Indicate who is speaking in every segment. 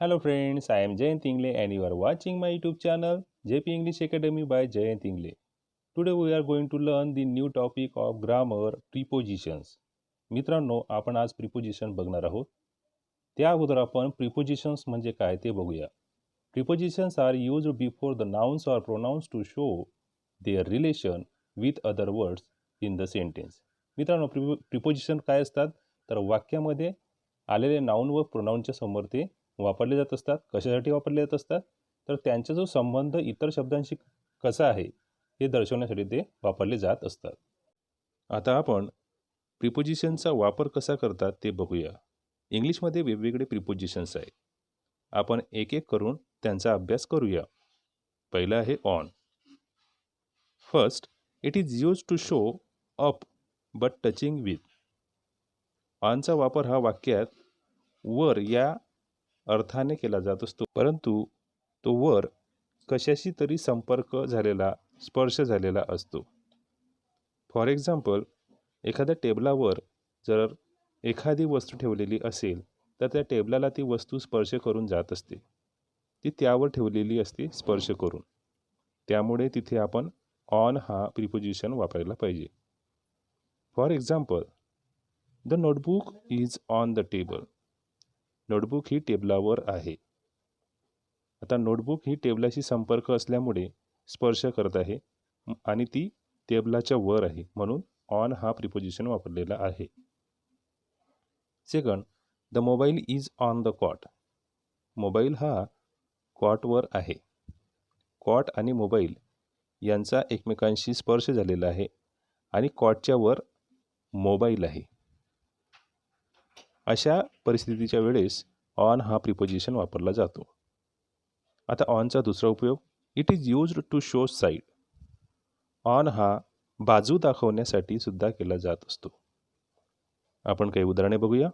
Speaker 1: Hello friends, I am Jayant Ingle and you are watching my YouTube channel JP English Academy by Jayant Ingle. Today we are going to learn the new topic of grammar prepositions. मित्रांनो आपण आज preposition बघणार आहोत. त्या अगोदर आपण prepositions म्हणजे काय ते बघूया. Prepositions are used before the nouns or pronouns to show their relation with other words in the sentence. मित्रांनो प्रिपोजिशन काय असतात तर वाक्यामध्ये आलेले नाउन व प्रोनाउनच्या समोर ते वापरले जात असतात. कशासाठी वापरले जात असतात तर त्यांचा जो संबंध इतर शब्दांशी कसा आहे हे दर्शवण्यासाठी ते वापरले जात असतात. आता आपण प्रिपोजिशनचा वापर कसा करतात ते बघूया. इंग्लिशमध्ये वेगवेगळे प्रिपोजिशन्स आहेत. आपण एक एक करून त्यांचा अभ्यास करूया. पहिलं आहे on. First, it is used to show up but touching with. ऑनचा वापर हा वाक्यात वर या अर्थाने केला जात असतो, परंतु तो वर कशाशी तरी संपर्क झालेला, स्पर्श झालेला असतो. फॉर एक्झाम्पल, एखाद्या टेबलावर जर एखादी वस्तू ठेवलेली असेल तर त्या टेबलाला ती वस्तू स्पर्श करून जात असते. ती त्यावर ठेवलेली असते स्पर्श करून. त्यामुळे तिथे आपण ऑन हा प्रिपोजिशन वापरायला पाहिजे. For example, the notebook is on the table. Notebook ही टेबलावर आहे. आता नोटबुक ही टेबलाशी संपर्क असल्यामुळे स्पर्श करत आहे आणि ती टेबलाच्या वर आहे, म्हणून ऑन हा प्रिपोजिशन वापरलेला आहे. Second, the mobile is on the cot. Mobile हा कॉटवर आहे. कॉट आणि मोबाईल यांचा एकमेकांशी स्पर्श झालेला आहे आणि कॉटच्या वर मोबाईल आहे. अशा परिस्थितीच्या वेळेस ऑन हा प्रिपोजिशन वापरला जातो. आता ऑनचा दुसरा उपयोग, it is used to show side. On हा बाजू दाखवण्यासाठी सुद्धा केला जात असतो. आपण काही उदाहरणे बघूया.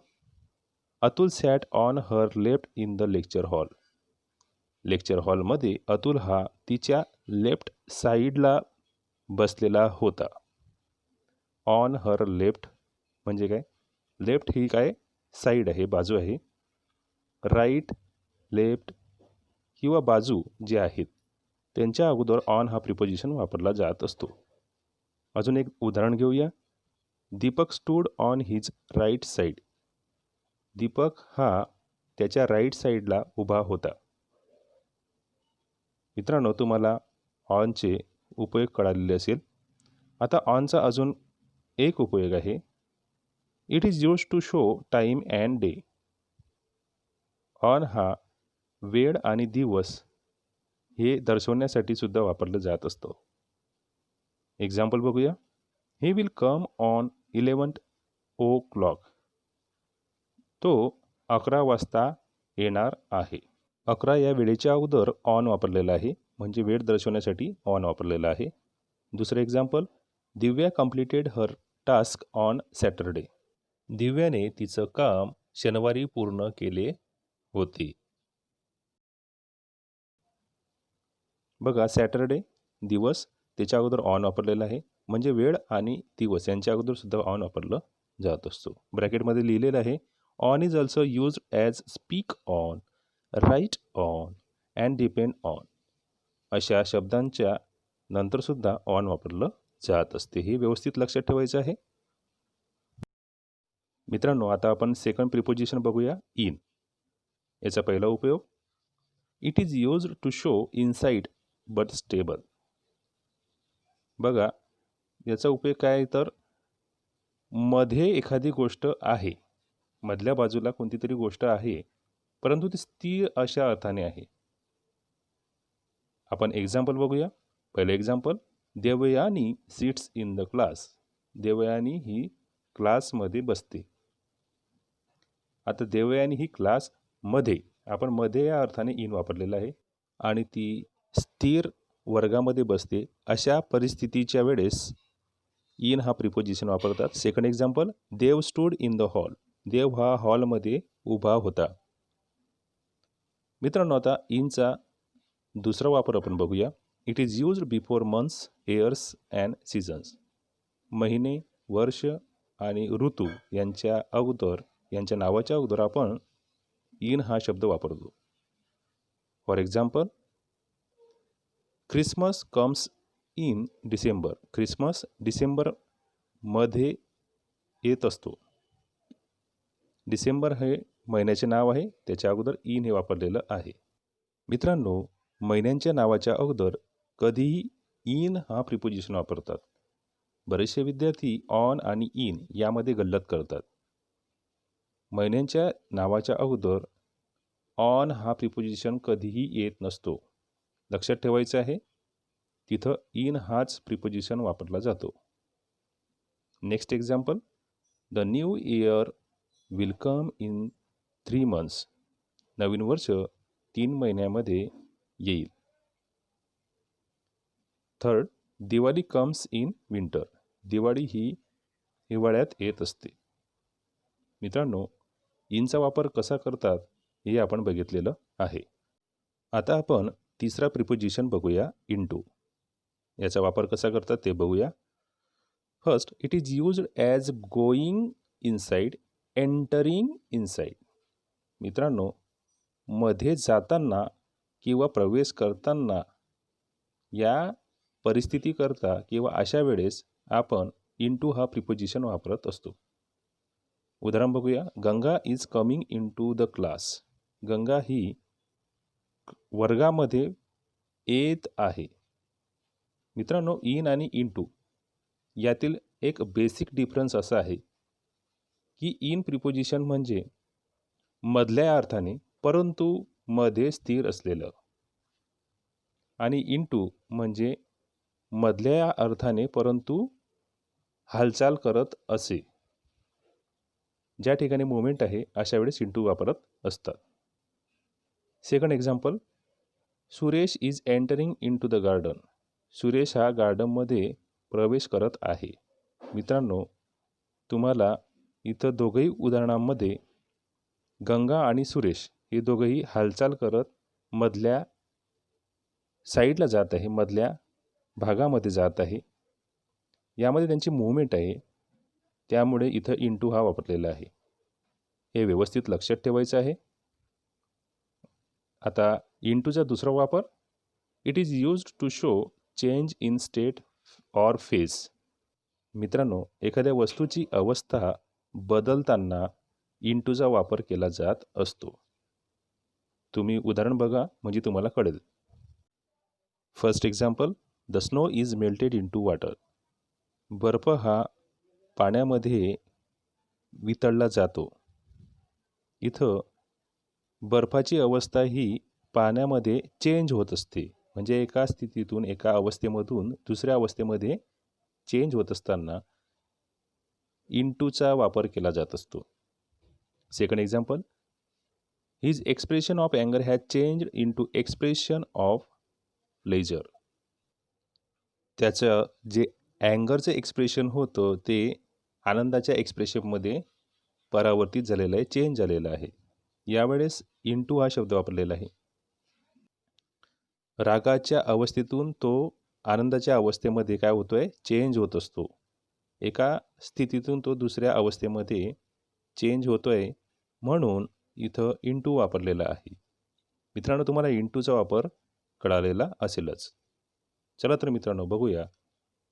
Speaker 1: Atul sat on her left in the lecture hall. Lecture हॉलमध्ये अतुल हा तिच्या लेफ्ट साईडला बसलेला होता. ऑन हर लेफ्ट म्हणजे काय? लेफ्ट ही काय साईड आहे, बाजू आहे. राईट, लेफ्ट किंवा बाजू जे आहेत त्यांच्या अगोदर ऑन हा प्रिपोजिशन वापरला जात असतो. अजून एक उदाहरण घेऊया. Deepak stood on his right side. Deepak हा त्याच्या राईट साईडला उभा होता. मित्रांनो, तुम्हाला ऑनचे उपयोग कळालेले असेल. आता ऑनचा अजून एक उपयोग आहे. It is used to show time and day. On हा वेळ आणि दिवस हे दर्शवण्यासाठी सुद्धा वापरलं जात असतं. एक्झाम्पल बघूया. He will come on 11 o'clock. तो 11 वाजता येणार आहे. 11 या वेळेच्या अगोदर ऑन वापरलेला आहे, म्हणजे वेळ दर्शवण्यासाठी ऑन वापरलेला आहे. दुसरं example, Divya completed her task on Saturday. दिव्याने तिचं काम शनिवारी पूर्ण केले होते. बघा, सॅटरडे दिवस त्याच्या अगोदर ऑन वापरलेला आहे, म्हणजे वेळ आणि दिवस यांच्या अगोदर सुद्धा ऑन वापरलं जात असतो. ब्रॅकेटमध्ये लिहिलेलं आहे, on is also used as speak on, right on and depend on. अशा शब्दांच्या नंतरसुद्धा ऑन वापरलं जात असते. हे व्यवस्थित लक्षात ठेवायचं आहे. मित्रांनो, आता आपण सेकंड प्रिपोजिशन बघूया, इन. याचा पहिला उपयोग, it is used to show inside but stable. बघा, याचा उपयोग काय तर मध्ये एखादी गोष्ट आहे, मधल्या बाजूला कोणती तरी गोष्ट आहे, परंतु ती स्थिर अशा अर्थाने आहे. आपण एक्झाम्पल बघूया. पहिलं example, Devyani sits in the class. Devyani ही क्लासमध्ये बसते. आता देवयानी ही क्लासमध्ये, आपण मध्ये या अर्थाने इन वापरलेला आहे आणि ती स्थिर वर्गामध्ये बसते. अशा परिस्थितीच्या वेळेस इन हा प्रिपोजिशन वापरतात. Second example, Dev stood in the hall. Dev हा हॉलमध्ये उभा होता. मित्रांनो, आता इनचा दुसरा वापर आपण बघूया. It is used before months, years and seasons. महिने, वर्ष आणि ऋतू यांच्या अगोदर, यांच्या नावाच्या अगोदर आपण इन हा शब्द वापरतो. For example, Christmas comes in December. Christmas डिसेंबरमध्ये येत असतो. डिसेंबर हे महिन्याचे नाव आहे, त्याच्या अगोदर इन हे वापरलेलं आहे. मित्रांनो, महिन्यांच्या नावाच्या अगोदर कधीही इन हा प्रिपोजिशन वापरतात. बरेचसे विद्यार्थी ऑन आणि इन यामध्ये गल्लत करतात. महिन्यांच्या नावाच्या अगोदर ऑन हा प्रिपोजिशन कधीही येत नसतो. लक्षात ठेवायचं आहे, तिथं इन हाच प्रिपोजिशन वापरला जातो. Next example, the new year will come in 3 months. नवीन वर्ष 3 महिन्यामध्ये येईल. Third, Diwali comes in winter. Diwali ही हिवाळ्यात येत असते. मित्रांनो, इनचा वापर कसा करतात हे आपण बघितलेलं आहे. आता आपण तिसरा प्रिपोजिशन बघूया, इंटू. याचा वापर कसा करतात ते बघूया. First, it is used as going inside, entering inside. मित्रांनो, मध्ये जाताना किंवा प्रवेश करताना या परिस्थितीकरता किंवा अशा वेळेस आपण इंटू हा प्रिपोजिशन वापरत असतो. उदाहरण बघूया. Ganga is coming into the class. Ganga ही वर्गामध्ये येत आहे. मित्रांनो, इन आणि इंटू यातील एक बेसिक डिफरन्स असा आहे की इन प्रिपोजिशन म्हणजे मधल्या अर्थाने परंतु मध्ये स्थिर असलेलं, आणि इंटू म्हणजे मधल्या अर्थाने परंतु हालचाल करत असे. ज्या ठिकाणी मुवमेंट आहे अशा वेळेस इंटू वापरत असतात. Second example, Suresh is entering into the garden. Suresh हा गार्डनमध्ये प्रवेश करत आहे. मित्रांनो, तुम्हाला इथं दोघंही उदाहरणांमध्ये गंगा आणि सुरेश हे दोघंही हालचाल करत मधल्या साईडला जात आहे, मधल्या भागामध्ये जात आहे. यामध्ये त्यांची मूवमेंट आहे, त्यामुळे इथं इंटू हा वापरलेला आहे. हे व्यवस्थित लक्षात ठेवायचं आहे. आता इंटूचा दुसरा वापर, it is used to show change in state or face. मित्रांनो, एखाद्या वस्तूची अवस्था बदलताना इंटूचा वापर केला जात असतो. तुम्ही उदाहरण बघा म्हणजे तुम्हाला कळेल. First example, the snow is melted into water. बर्फ हा पाण्यामध्ये वितळला जातो. इथं बर्फाची अवस्था ही पाण्यामध्ये चेंज होत असते, म्हणजे एका स्थितीतून एका अवस्थेमधून दुसऱ्या अवस्थेमध्ये चेंज होत असताना इंटूचा वापर केला जात असतो. Second example, his expression of अँगर has changed into expression of pleasure. त्याचं जे अँगरचं एक्सप्रेशन होतं ते आनंदाच्या एक्सप्रेशनमध्ये परावर्तित झालेलं आहे, चेंज झालेलं आहे. यावेळेस इंटू हा शब्द वापरलेला आहे. रागाच्या अवस्थेतून तो आनंदाच्या अवस्थेमध्ये काय होतोय, चेंज होत असतो. एका स्थितीतून तो दुसऱ्या अवस्थेमध्ये चेंज होतोय, म्हणून इथं इंटू वापरलेला आहे. मित्रांनो, तुम्हाला इंटूचा वापर कळालेला असेलच. चला तर मित्रांनो, बघूया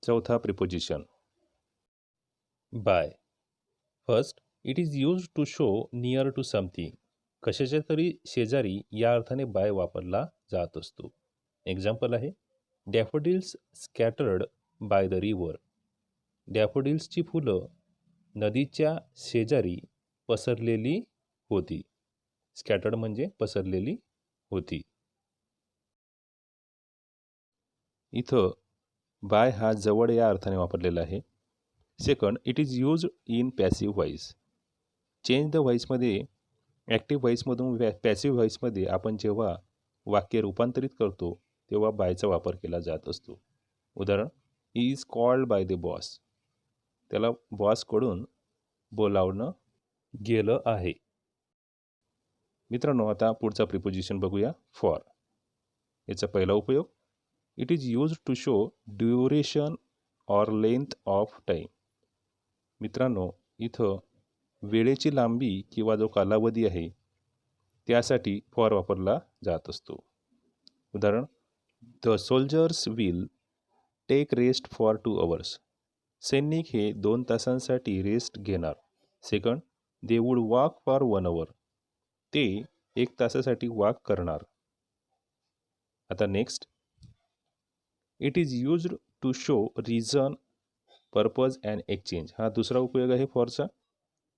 Speaker 1: चौथा preposition, by. First, it is used to show near to something. कशाच्या तरी शेजारी या अर्थाने बाय वापरला जात असतो. एक्झाम्पल आहे, daffodils scattered by the river. डॅफोडिल्सची फुलं नदीच्या शेजारी पसरलेली होती. स्कॅटर्ड म्हणजे पसरलेली होती. इथं बाय हा जवळ या अर्थाने वापरलेला आहे. Second, it is used in passive voice. Change the व्हॉइसमध्ये ॲक्टिव्ह व्हॉइसमधून पॅसिव्ह व्हॉइसमध्ये आपण जेव्हा वाक्य रूपांतरित करतो तेव्हा बायचा वापर केला जात असतो. उदाहरण, he is called by the boss. त्याला बॉसकडून बोलावणं गेलं आहे. मित्रांनो, आता पुढचा प्रिपोजिशन बघूया, फॉर. याचा पहिला उपयोग, it is used to show duration or length of time. मित्रांनो, इथं वेळेची लांबी किंवा जो कालावधी आहे त्यासाठी फॉर वापरला जात असतो. उदाहरण, the soldiers will take rest for 2 hours. सैनिक हे 2 तासांसाठी रेस्ट घेणार. Second, they would walk for 1 hour. ते 1 तासासाठी वॉक करणार. आता next, it is used to show reason, purpose and exchange. हा दुसरा उपयोग आहे फॉरचा.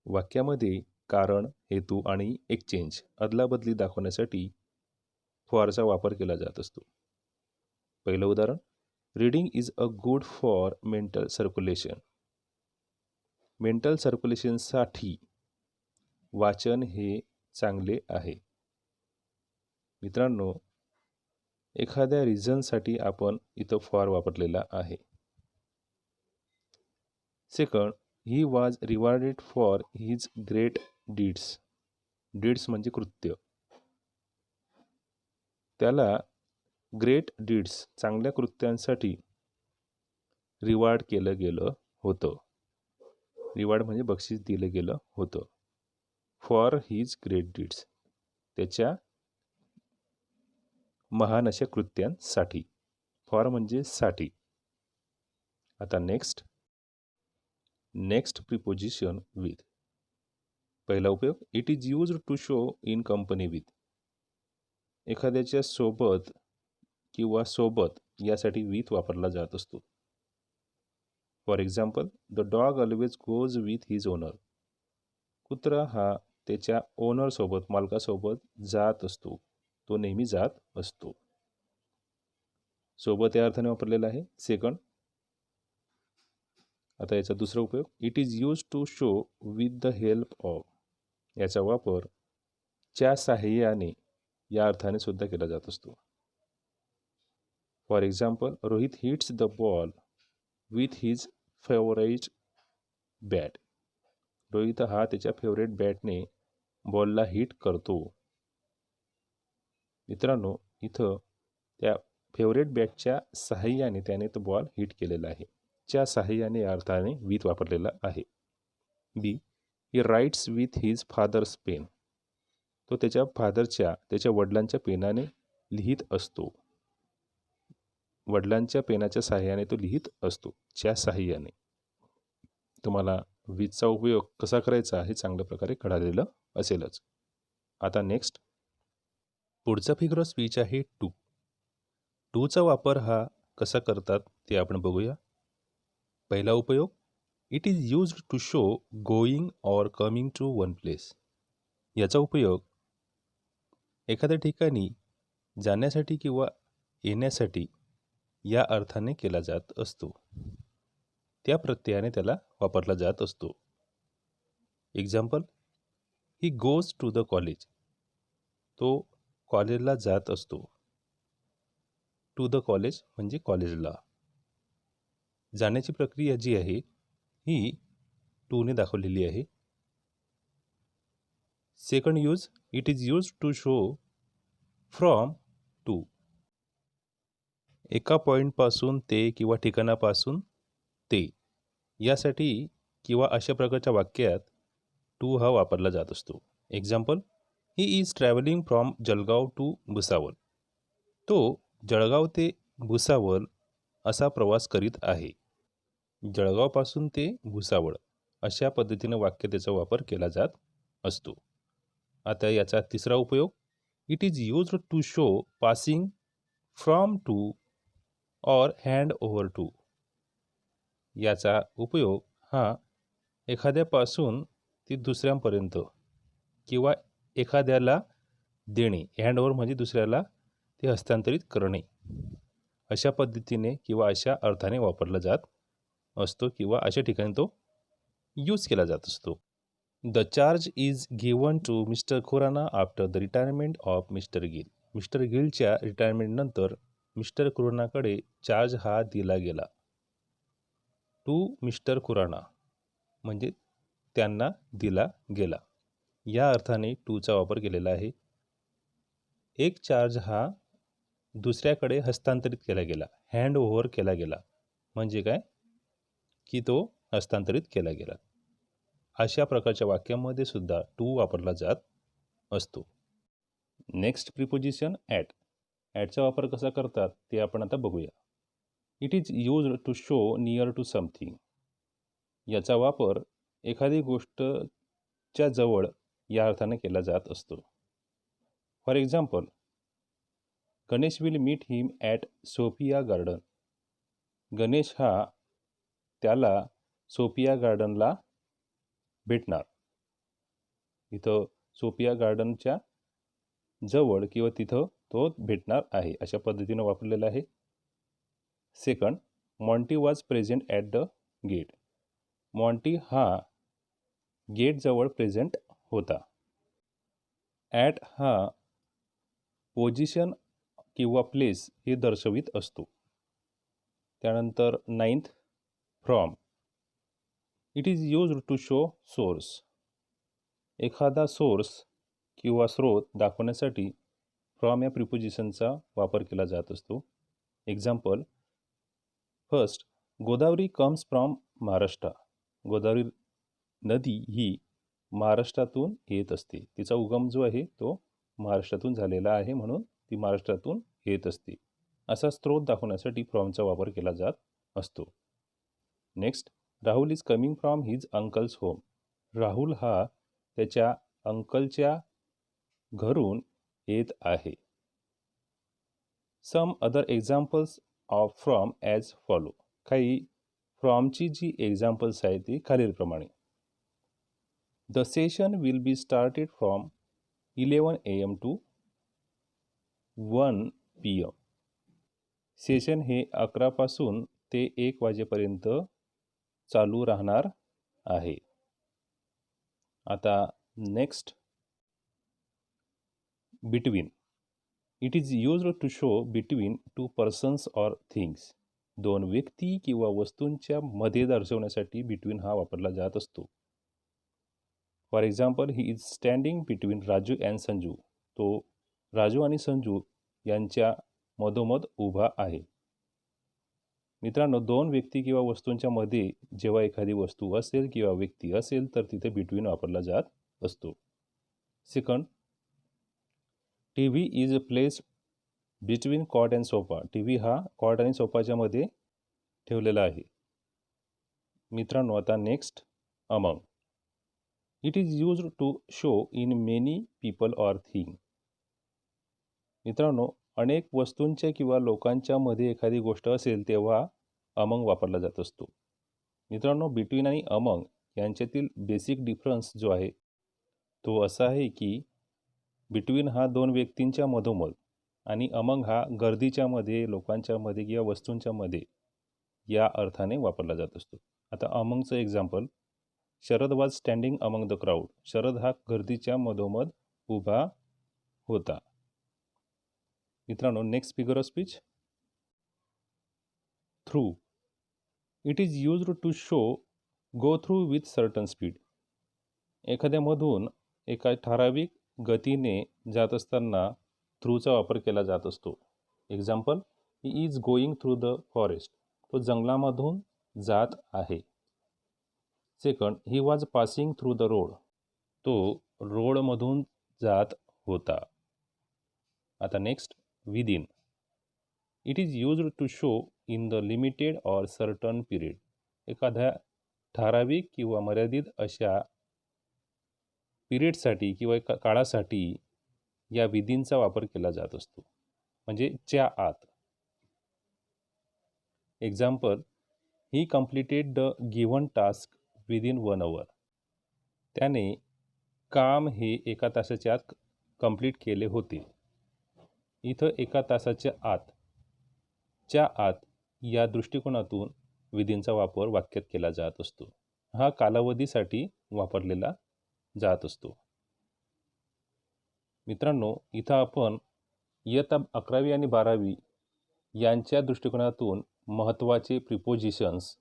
Speaker 1: वाक्यामध्ये कारण, हेतू आणि एक्सचेंज अदलाबदली दाखवण्यासाठी फॉरचा वापर केला जात असतो. पहिलं उदाहरण, reading is a good for mental circulation. Mental सर्क्युलेशनसाठी वाचन हे चांगले आहे. मित्रांनो, एखाद्या रिझनसाठी आपण इथं फॉर वापरलेला आहे. Second, he was rewarded for his great deeds. Deeds म्हणजे कृत्य. त्याला ग्रेट डीड्स, चांगल्या कृत्यांसाठी रिवॉर्ड केलं गेलं होतं. रिवॉर्ड म्हणजे बक्षीस दिलं गेलं होतं. फॉर हिज ग्रेट डीड्स, त्याच्या महान अशा कृत्यांसाठी. फॉर म्हणजे साठी. आता नेक्स्ट प्रिपोजिशन विथ. पहिला उपयोग, it is used to show in company with. एखाद्याच्या सोबत किंवा सोबत यासाठी विथ वापरला जात असतो. For example, the dog always goes with his owner. कुत्रा हा त्याच्या ओनरसोबत, मालकासोबत जात असतो. तो नेहमी जात असतो. सोबत या अर्थाने वापरलेला आहे. सेकंड, आता याचा दुसरा उपयोग, it is use to show with the help of. याचा वापर च्या साहाय्याने या अर्थाने सुद्धा केला जात असतो. For example, Rohit hits the ball with his favourite bat. Rohit हा त्याच्या फेवरेट बॅटने बॉलला हिट करतो. मित्रांनो, इथं त्या फेवरेट बॅटच्या साहाय्याने त्याने तो बॉल हिट केलेला आहे. च्या साहाय्याने या अर्थाने विथ वापरलेला आहे. B, he writes with his father's pen. तो त्याच्या वडिलांच्या पेनाने लिहित असतो. वडिलांच्या पेनाच्या साहाय्याने तो लिहित असतो, च्या साहाय्याने. तुम्हाला विथचा उपयोग कसा करायचा हे चांगल्या प्रकारे कळालेलं असेलच. आता नेक्स्ट, पुढचा फिगर ऑफ स्पीच आहे टू. टूचा वापर हा कसा करतात ते आपण बघूया. पहिला उपयोग, it is used to show going or coming to one place. याचा उपयोग एखाद्या ठिकाणी जाण्यासाठी किंवा येण्यासाठी या अर्थाने केला जात असतो. त्या प्रत्ययाने त्याला वापरला जात असतो. Example, he goes to the college. तो कॉलेजला जात असतो. टू द कॉलेज म्हणजे कॉलेजला. जाण्याची प्रक्रिया जी आहे ही टूने दाखवलेली आहे. Second use, it is use to show from to. एका पॉईंटपासून ते किंवा ठिकाणापासून ते यासाठी किंवा अशा प्रकारच्या वाक्यात टू हा वापरला जात असतो. Example, he is travelling from Jalgaon to Bhusawal. तो जळगाव ते भुसावळ असा प्रवास करीत आहे. जळगावपासून ते भुसावळ अशा पद्धतीनं वाक्य त्याचा वापर केला जात असतो. आता याचा तिसरा उपयोग, it is used to show passing from to or hand over to. याचा उपयोग हा एखाद्यापासून ती दुसऱ्यांपर्यंत किंवा एखाद्याला देणे, हँडओव्हर म्हणजे दुसऱ्याला ते हस्तांतरित करणे, अशा पद्धतीने किंवा अशा अर्थाने वापरला जात असतो किंवा अशा ठिकाणी तो यूज केला जात असतो. The charge is given to mister Khurana after the retirement of mister Gill. Mister गिलच्या रिटायरमेंटनंतर मिस्टर खुरानाकडे चार्ज हा दिला गेला. टू मिस्टर खुराना म्हणजे त्यांना दिला गेला. या अर्थाने टूचा वापर केलेला आहे. एक चार्ज हा दुसऱ्याकडे हस्तांतरित केला गेला, हँड ओव्हर केला गेला म्हणजे काय की तो हस्तांतरित केला गेला. अशा प्रकारच्या वाक्यामध्ये सुद्धा टू वापरला जात असतो. Next preposition at. ॲटचा वापर कसा करतात ते आपण आता बघूया. It is used to show near to something. याचा वापर एखादी गोष्टच्या जवळ या अर्थाने केला जात असतो. For example, Ganesh will meet him at Sophia garden. Ganesh हा त्याला सोफिया गार्डनला भेटणार. इथं सोफिया गार्डनच्या जवळ किंवा तिथं तो भेटणार आहे अशा पद्धतीनं वापरलेलं आहे. Second, Monty was present at the gate. Monty हा गेटजवळ प्रेझेंट होता. ॲट हा पोझिशन किंवा प्लेस हे दर्शवित असतो. त्यानंतर 9th, from. It is used to show source. एखादा सोर्स किंवा स्रोत दाखवण्यासाठी फ्रॉम या प्रिपोजिशनचा वापर केला जात असतो. Example, first, Godavari comes from Maharashtra. Godavari नदी ही महाराष्ट्रातून येत असते. तिचा उगम जो आहे तो महाराष्ट्रातून झालेला आहे, म्हणून ती महाराष्ट्रातून येत असते. असा स्रोत दाखवण्यासाठी फ्रॉमचा वापर केला जात असतो. Next, Rahul is coming from his uncle's home. Rahul हा त्याच्या अंकलच्या घरून येत आहे. Some other examples of from as follow. काही फ्रॉमची जी एक्झाम्पल्स आहेत ती खालीलप्रमाणे. The session will be started from 11 AM to 1 PM. Session हे 11 पासून ते 1 वाजेपर्यंत चालू राहणार आहे. आता next, between. It is used to show between two persons or things. दोन व्यक्ती किंवा वस्तूंच्या मध्ये दर्शवण्यासाठी बिटवीन हा वापरला जात असतो. For example, he is standing between Raju and Sanju. तो राजू आणि संजू यांच्या मधोमध उभा आहे. मित्रांनो, दोन व्यक्ती किंवा वस्तूंच्या मध्ये जेव्हा एखादी वस्तू असेल किंवा व्यक्ती असेल तर तिथे बिटवीन वापरला जात असतो. Second, T V is placed between cot and sofa. T V हा कॉट आणि सोफाच्या मध्ये ठेवलेला आहे. मित्रांनो, आता next, among. It is used to show in many people or thing. मित्रांनो, अनेक वस्तूंच्या किंवा लोकांच्या मध्ये एखादी गोष्ट असेल तेव्हा अमंग वापरला जात असतो. मित्रांनो, बिटवीन आणि अमंग यांच्यातील बेसिक डिफरन्स जो आहे तो असा आहे की बिटवीन हा दोन व्यक्तींच्या मधोमध आणि अमंग हा गर्दीच्या मध्ये, लोकांच्या मध्ये किंवा वस्तूंच्या मध्ये या अर्थाने वापरला जात असतो. आता अमंगचं example, Sharad was standing among the crowd. Sharad हा गर्दीच्या मधोमध उभा होता. मित्रांनो, next figure of speech, through. It is used to show go through with certain speed. एखाद्यामधून एका ठराविक गतीने जात असताना थ्रूचा वापर केला जात असतो. Example, he is going through the forest. तो जंगलामधून जात आहे. Second, he was passing through the road. तो रोडमधून जात होता. आता next, within. It is used to show in the limited or certain period. एखाद्या ठराविक किंवा मर्यादित अशा पिरियडसाठी किंवा एका काळासाठी या विदिनचा वापर केला जात असतो, म्हणजे च्या आत. Example, he completed the given task within 1 hour. त्याने काम हे 1 तासाच्या आत कंप्लीट केले होते. इथं 1 तासाच्या आत, च्या आत या दृष्टिकोनातून विदिनचा वापर वाक्यात केला जात असतो. हा कालावधीसाठी वापरलेला जात असतो. मित्रांनो, इथं आपण इयत्ता 11वी आणि 12वी यांच्या दृष्टिकोनातून महत्त्वाचे प्रिपोजिशन्स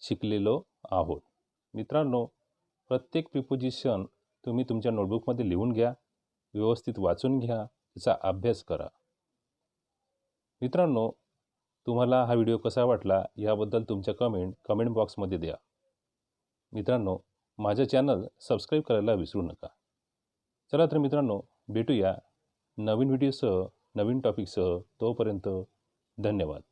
Speaker 1: शिकलेलो आहोत. मित्रांनो, प्रत्येक प्रिपोजिशन तुम्ही तुमच्या नोटबुकमध्ये लिहून घ्या, व्यवस्थित वाचून घ्या, त्याचा अभ्यास करा. मित्रांनो, तुम्हाला हा व्हिडिओ कसा वाटला याबद्दल तुमच्या कमेंट बॉक्समध्ये द्या. मित्रांनो, माझं चॅनल सबस्क्राईब करायला विसरू नका. चला तर मित्रांनो, भेटूया नवीन व्हिडिओसह. नवीन टॉपिकसह. तोपर्यंत धन्यवाद.